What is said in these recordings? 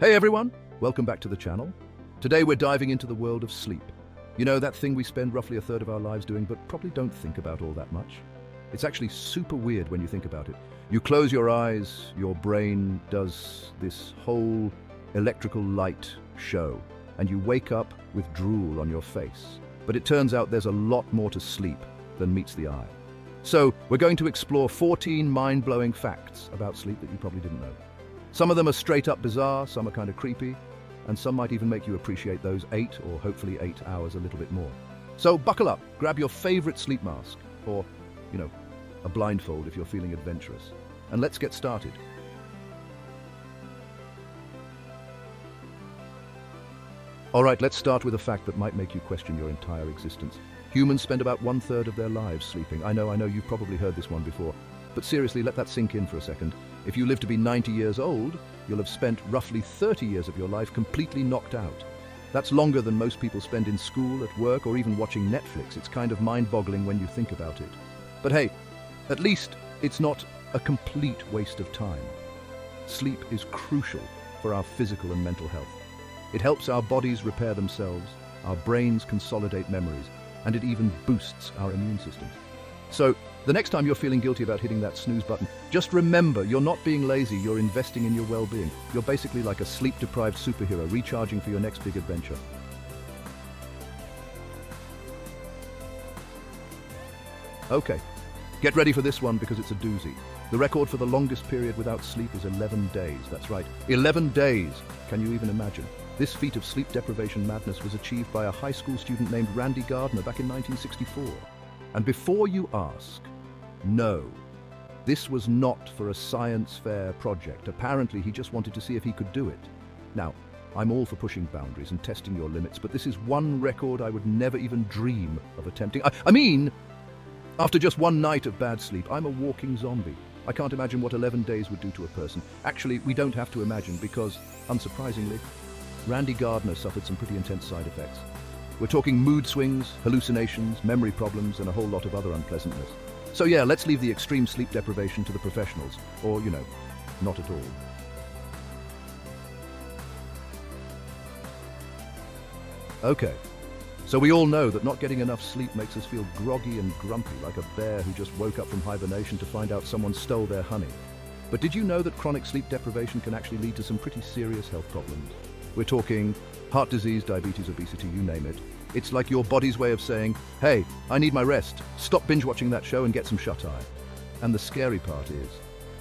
Hey everyone, welcome back to the channel. Today we're diving into the world of sleep. You know, that thing we spend roughly a third of our lives doing but probably don't think about all that much. It's actually super weird when you think about it. You close your eyes, your brain does this whole electrical light show, and you wake up with drool on your face. But it turns out there's a lot more to sleep than meets the eye. So we're going to explore 14 mind-blowing facts about sleep that you probably didn't know. Some of them are straight up bizarre, some are kind of creepy, and some might even make you appreciate those 8 or hopefully 8 hours a little bit more. So buckle up, grab your favorite sleep mask, or, a blindfold if you're feeling adventurous, and let's get started. All right, let's start with a fact that might make you question your entire existence. Humans spend about 1/3 of their lives sleeping. I know, you've probably heard this one before. But seriously, let that sink in for a second. If you live to be 90 years old, you'll have spent roughly 30 years of your life completely knocked out. That's longer than most people spend in school, at work, or even watching Netflix. It's kind of mind-boggling when you think about it. But hey, at least it's not a complete waste of time. Sleep is crucial for our physical and mental health. It helps our bodies repair themselves, our brains consolidate memories, and it even boosts our immune systems. So, the next time you're feeling guilty about hitting that snooze button, just remember you're not being lazy, you're investing in your well-being. You're basically like a sleep-deprived superhero recharging for your next big adventure. Okay, get ready for this one because it's a doozy. The record for the longest period without sleep is 11 days. That's right, 11 days! Can you even imagine? This feat of sleep deprivation madness was achieved by a high school student named Randy Gardner back in 1964. And before you ask, no, this was not for a science fair project. Apparently, he just wanted to see if he could do it. Now, I'm all for pushing boundaries and testing your limits, but this is one record I would never even dream of attempting. I mean, after just one night of bad sleep, I'm a walking zombie. I can't imagine what 11 days would do to a person. Actually, we don't have to imagine because, unsurprisingly, Randy Gardner suffered some pretty intense side effects. We're talking mood swings, hallucinations, memory problems, and a whole lot of other unpleasantness. So yeah, let's leave the extreme sleep deprivation to the professionals. Or, not at all. Okay, so we all know that not getting enough sleep makes us feel groggy and grumpy, like a bear who just woke up from hibernation to find out someone stole their honey. But did you know that chronic sleep deprivation can actually lead to some pretty serious health problems? We're talking heart disease, diabetes, obesity, you name it. It's like your body's way of saying, hey, I need my rest. Stop binge watching that show and get some shut-eye. And the scary part is,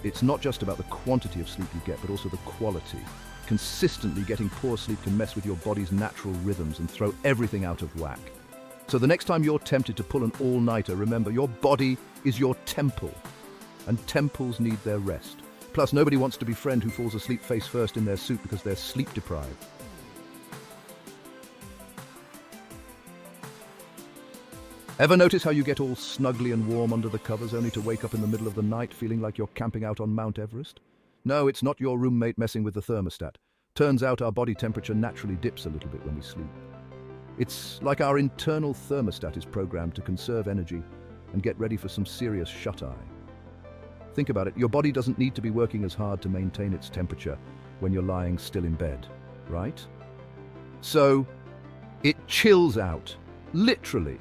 it's not just about the quantity of sleep you get, but also the quality. Consistently getting poor sleep can mess with your body's natural rhythms and throw everything out of whack. So the next time you're tempted to pull an all-nighter, remember, your body is your temple, and temples need their rest. Plus, nobody wants to be friend who falls asleep face first in their suit because they're sleep deprived. Ever notice how you get all snuggly and warm under the covers only to wake up in the middle of the night feeling like you're camping out on Mount Everest? No, it's not your roommate messing with the thermostat. Turns out our body temperature naturally dips a little bit when we sleep. It's like our internal thermostat is programmed to conserve energy and get ready for some serious shut-eye. Think about it, your body doesn't need to be working as hard to maintain its temperature when you're lying still in bed, right? So, it chills out, literally.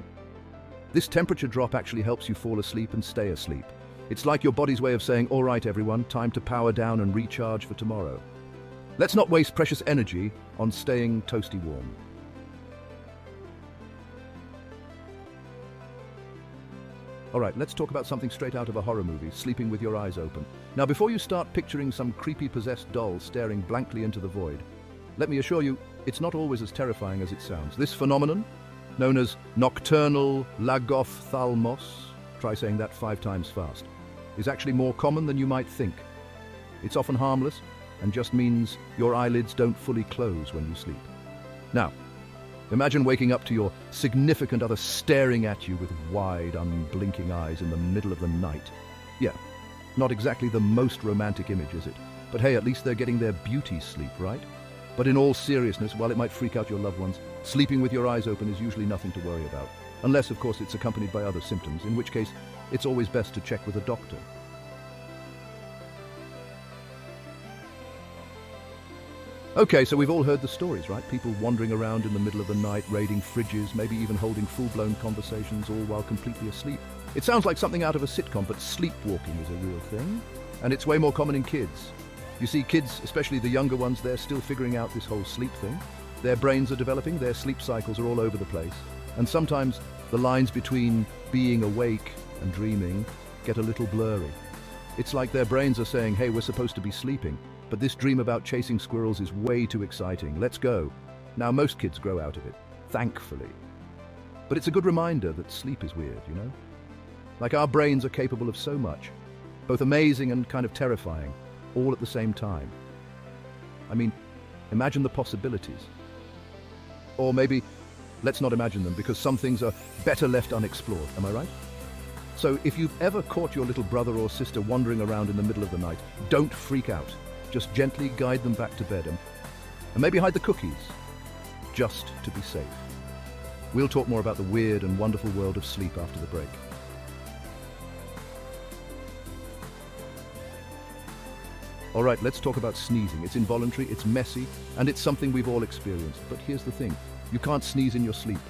This temperature drop actually helps you fall asleep and stay asleep. It's like your body's way of saying, all right everyone, time to power down and recharge for tomorrow. Let's not waste precious energy on staying toasty warm. All right, let's talk about something straight out of a horror movie, sleeping with your eyes open. Now, before you start picturing some creepy possessed doll staring blankly into the void, let me assure you, it's not always as terrifying as it sounds. This phenomenon, known as nocturnal lagophthalmos, try saying that 5 times fast, is actually more common than you might think. It's often harmless and just means your eyelids don't fully close when you sleep. Now, imagine waking up to your significant other staring at you with wide, unblinking eyes in the middle of the night. Yeah, not exactly the most romantic image, is it? But hey, at least they're getting their beauty sleep, right? But in all seriousness, while it might freak out your loved ones, sleeping with your eyes open is usually nothing to worry about. Unless, of course, it's accompanied by other symptoms, in which case it's always best to check with a doctor. Okay, so we've all heard the stories, right? People wandering around in the middle of the night, raiding fridges, maybe even holding full-blown conversations, all while completely asleep. It sounds like something out of a sitcom, but sleepwalking is a real thing, and it's way more common in kids. You see, kids, especially the younger ones, they're still figuring out this whole sleep thing. Their brains are developing, their sleep cycles are all over the place, and sometimes the lines between being awake and dreaming get a little blurry. It's like their brains are saying, hey, we're supposed to be sleeping, but this dream about chasing squirrels is way too exciting. Let's go. Now, most kids grow out of it, thankfully. But it's a good reminder that sleep is weird, you know? Like our brains are capable of so much, both amazing and kind of terrifying, all at the same time. I mean, imagine the possibilities. Or maybe, let's not imagine them, because some things are better left unexplored, am I right? So if you've ever caught your little brother or sister wandering around in the middle of the night, don't freak out. Just gently guide them back to bed and maybe hide the cookies, just to be safe. We'll talk more about the weird and wonderful world of sleep after the break. All right, let's talk about sneezing. It's involuntary, it's messy, and it's something we've all experienced. But here's the thing, you can't sneeze in your sleep.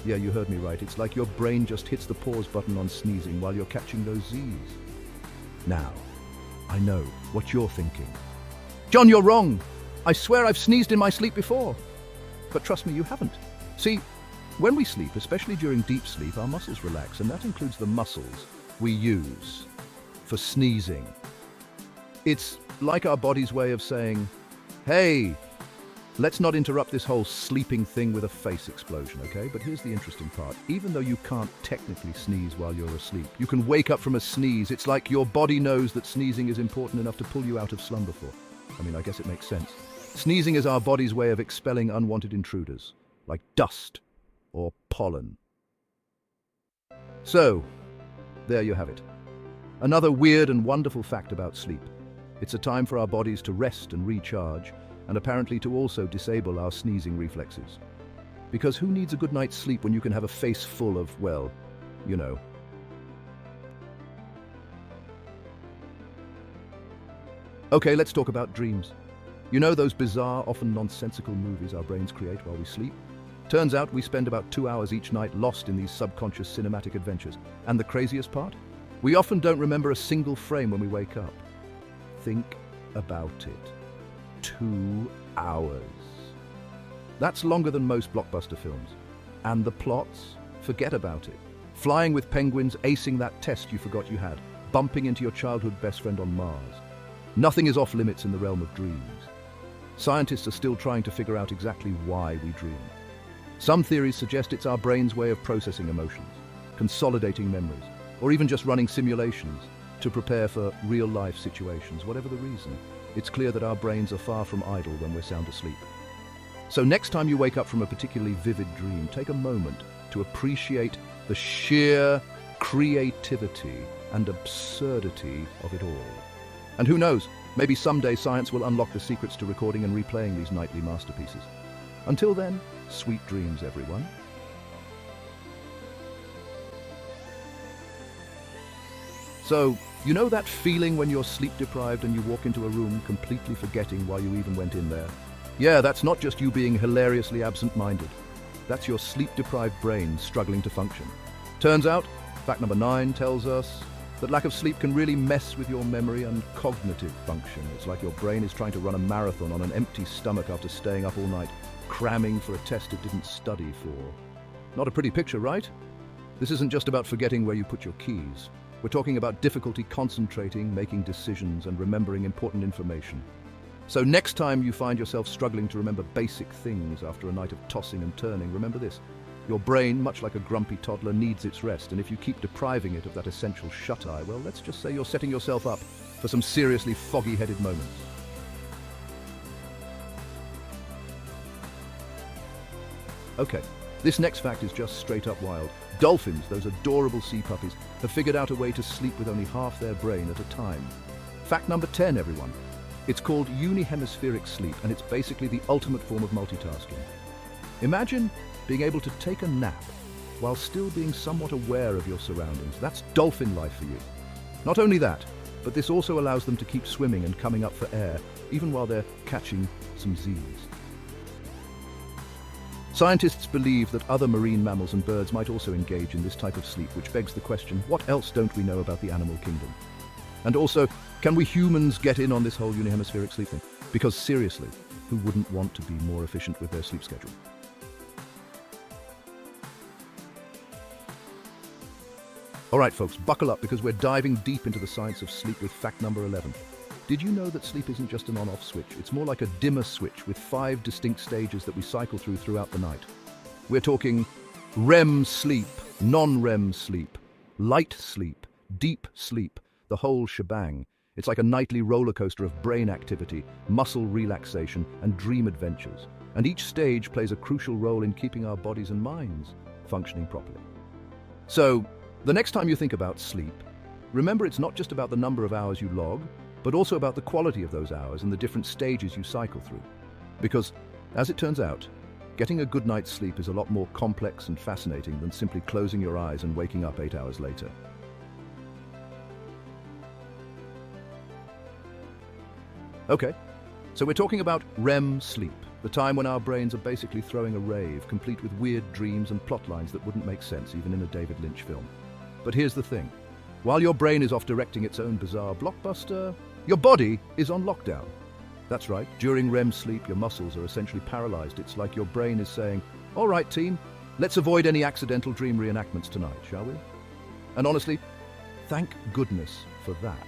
Yeah, you heard me right. It's like your brain just hits the pause button on sneezing while you're catching those Z's. Now, I know what you're thinking. John, you're wrong. I swear I've sneezed in my sleep before. But trust me, you haven't. See, when we sleep, especially during deep sleep, our muscles relax, and that includes the muscles we use for sneezing. It's like our body's way of saying, hey, let's not interrupt this whole sleeping thing with a face explosion, okay? But here's the interesting part. Even though you can't technically sneeze while you're asleep, you can wake up from a sneeze. It's like your body knows that sneezing is important enough to pull you out of slumber for. I mean, I guess it makes sense. Sneezing is our body's way of expelling unwanted intruders, like dust or pollen. So, there you have it. Another weird and wonderful fact about sleep. It's a time for our bodies to rest and recharge, and apparently to also disable our sneezing reflexes. Because who needs a good night's sleep when you can have a face full of, well, you know. Okay, let's talk about dreams. You know those bizarre, often nonsensical movies our brains create while we sleep? Turns out we spend about 2 hours each night lost in these subconscious cinematic adventures. And the craziest part? We often don't remember a single frame when we wake up. Think about it. 2 hours. That's longer than most blockbuster films. And the plots? Forget about it. Flying with penguins, acing that test you forgot you had, bumping into your childhood best friend on Mars. Nothing is off limits in the realm of dreams. Scientists are still trying to figure out exactly why we dream. Some theories suggest it's our brain's way of processing emotions, consolidating memories, or even just running simulations to prepare for real-life situations. Whatever the reason, it's clear that our brains are far from idle when we're sound asleep. So next time you wake up from a particularly vivid dream, take a moment to appreciate the sheer creativity and absurdity of it all. And who knows, maybe someday science will unlock the secrets to recording and replaying these nightly masterpieces. Until then, sweet dreams, everyone. So, you know that feeling when you're sleep-deprived and you walk into a room completely forgetting why you even went in there? Yeah, that's not just you being hilariously absent-minded. That's your sleep-deprived brain struggling to function. Turns out, fact number 9 tells us that lack of sleep can really mess with your memory and cognitive function. It's like your brain is trying to run a marathon on an empty stomach after staying up all night, cramming for a test it didn't study for. Not a pretty picture, right? This isn't just about forgetting where you put your keys. We're talking about difficulty concentrating, making decisions, and remembering important information. So next time you find yourself struggling to remember basic things after a night of tossing and turning, remember this. Your brain, much like a grumpy toddler, needs its rest, and if you keep depriving it of that essential shut-eye, well, let's just say you're setting yourself up for some seriously foggy-headed moments. Okay, this next fact is just straight up wild. Dolphins, those adorable sea puppies, have figured out a way to sleep with only half their brain at a time. Fact number 10, everyone. It's called unihemispheric sleep, and it's basically the ultimate form of multitasking. Imagine being able to take a nap while still being somewhat aware of your surroundings. That's dolphin life for you. Not only that, but this also allows them to keep swimming and coming up for air, even while they're catching some Z's. Scientists believe that other marine mammals and birds might also engage in this type of sleep, which begs the question, what else don't we know about the animal kingdom? And also, can we humans get in on this whole unihemispheric sleep thing? Because seriously, who wouldn't want to be more efficient with their sleep schedule? All right, folks, buckle up because we're diving deep into the science of sleep with fact number 11. Did you know that sleep isn't just an on-off switch? It's more like a dimmer switch with 5 distinct stages that we cycle through throughout the night. We're talking REM sleep, non-REM sleep, light sleep, deep sleep, the whole shebang. It's like a nightly roller coaster of brain activity, muscle relaxation, and dream adventures. And each stage plays a crucial role in keeping our bodies and minds functioning properly. So, the next time you think about sleep, remember it's not just about the number of hours you log, but also about the quality of those hours and the different stages you cycle through. Because, as it turns out, getting a good night's sleep is a lot more complex and fascinating than simply closing your eyes and waking up 8 hours later. Okay, so we're talking about REM sleep, the time when our brains are basically throwing a rave, complete with weird dreams and plot lines that wouldn't make sense even in a David Lynch film. But here's the thing. While your brain is off directing its own bizarre blockbuster, your body is on lockdown. That's right, during REM sleep, your muscles are essentially paralyzed. It's like your brain is saying, all right, team, let's avoid any accidental dream reenactments tonight, shall we? And honestly, thank goodness for that.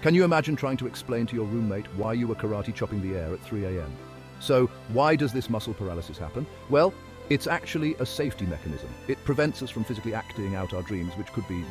Can you imagine trying to explain to your roommate why you were karate chopping the air at 3 a.m.? So, why does this muscle paralysis happen? Well, it's actually a safety mechanism. It prevents us from physically acting out our dreams, which could be,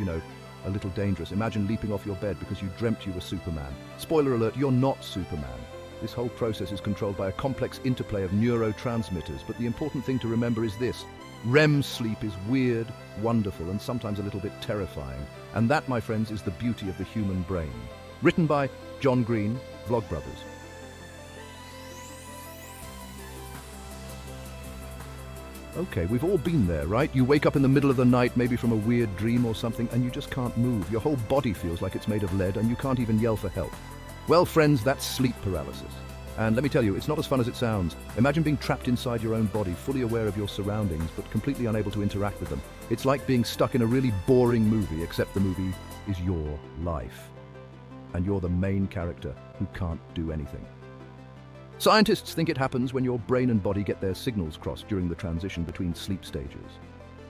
a little dangerous. Imagine leaping off your bed because you dreamt you were Superman. Spoiler alert, you're not Superman. This whole process is controlled by a complex interplay of neurotransmitters, but the important thing to remember is this. REM sleep is weird, wonderful, and sometimes a little bit terrifying. And that, my friends, is the beauty of the human brain. Written by John Green, Vlogbrothers. Okay, we've all been there, right? You wake up in the middle of the night, maybe from a weird dream or something, and you just can't move. Your whole body feels like it's made of lead, and you can't even yell for help. Well, friends, that's sleep paralysis. And let me tell you, it's not as fun as it sounds. Imagine being trapped inside your own body, fully aware of your surroundings, but completely unable to interact with them. It's like being stuck in a really boring movie, except the movie is your life. And you're the main character who can't do anything. Scientists think it happens when your brain and body get their signals crossed during the transition between sleep stages.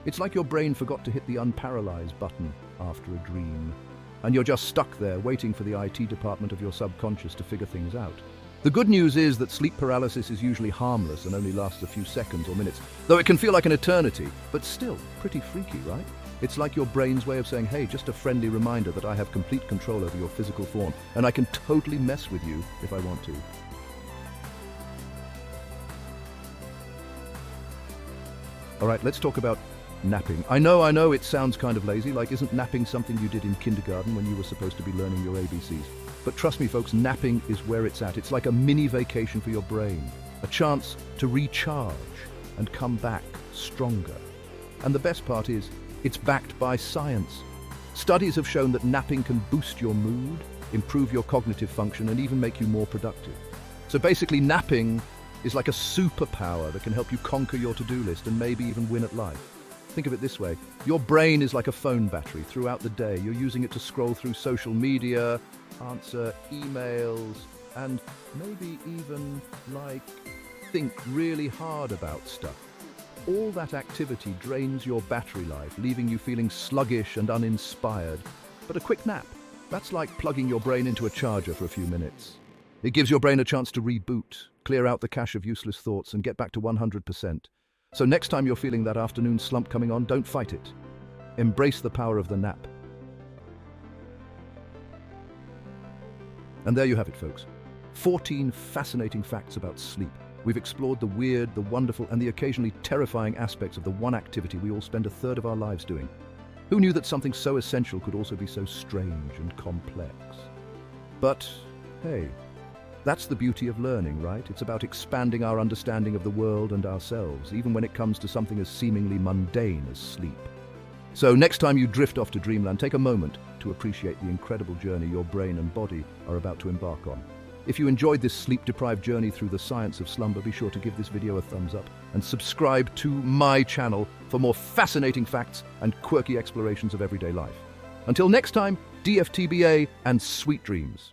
It's like your brain forgot to hit the unparalyze button after a dream, and you're just stuck there waiting for the IT department of your subconscious to figure things out. The good news is that sleep paralysis is usually harmless and only lasts a few seconds or minutes, though it can feel like an eternity, but still pretty freaky, right? It's like your brain's way of saying, hey, just a friendly reminder that I have complete control over your physical form, and I can totally mess with you if I want to. All right, let's talk about napping. I know, it sounds kind of lazy, like isn't napping something you did in kindergarten when you were supposed to be learning your ABCs? But trust me, folks, napping is where it's at. It's like a mini vacation for your brain, a chance to recharge and come back stronger. And the best part is, it's backed by science. Studies have shown that napping can boost your mood, improve your cognitive function, and even make you more productive. So basically, napping is like a superpower that can help you conquer your to-do list and maybe even win at life. Think of it this way. Your brain is like a phone battery. Throughout the day, you're using it to scroll through social media, answer emails, and maybe even, think really hard about stuff. All that activity drains your battery life, leaving you feeling sluggish and uninspired. But a quick nap, that's like plugging your brain into a charger for a few minutes. It gives your brain a chance to reboot, clear out the cache of useless thoughts, and get back to 100%. So next time you're feeling that afternoon slump coming on, don't fight it. Embrace the power of the nap. And there you have it, folks. 14 fascinating facts about sleep. We've explored the weird, the wonderful, and the occasionally terrifying aspects of the one activity we all spend a third of our lives doing. Who knew that something so essential could also be so strange and complex? But, hey, that's the beauty of learning, right? It's about expanding our understanding of the world and ourselves, even when it comes to something as seemingly mundane as sleep. So next time you drift off to dreamland, take a moment to appreciate the incredible journey your brain and body are about to embark on. If you enjoyed this sleep-deprived journey through the science of slumber, be sure to give this video a thumbs up and subscribe to my channel for more fascinating facts and quirky explorations of everyday life. Until next time, DFTBA and sweet dreams.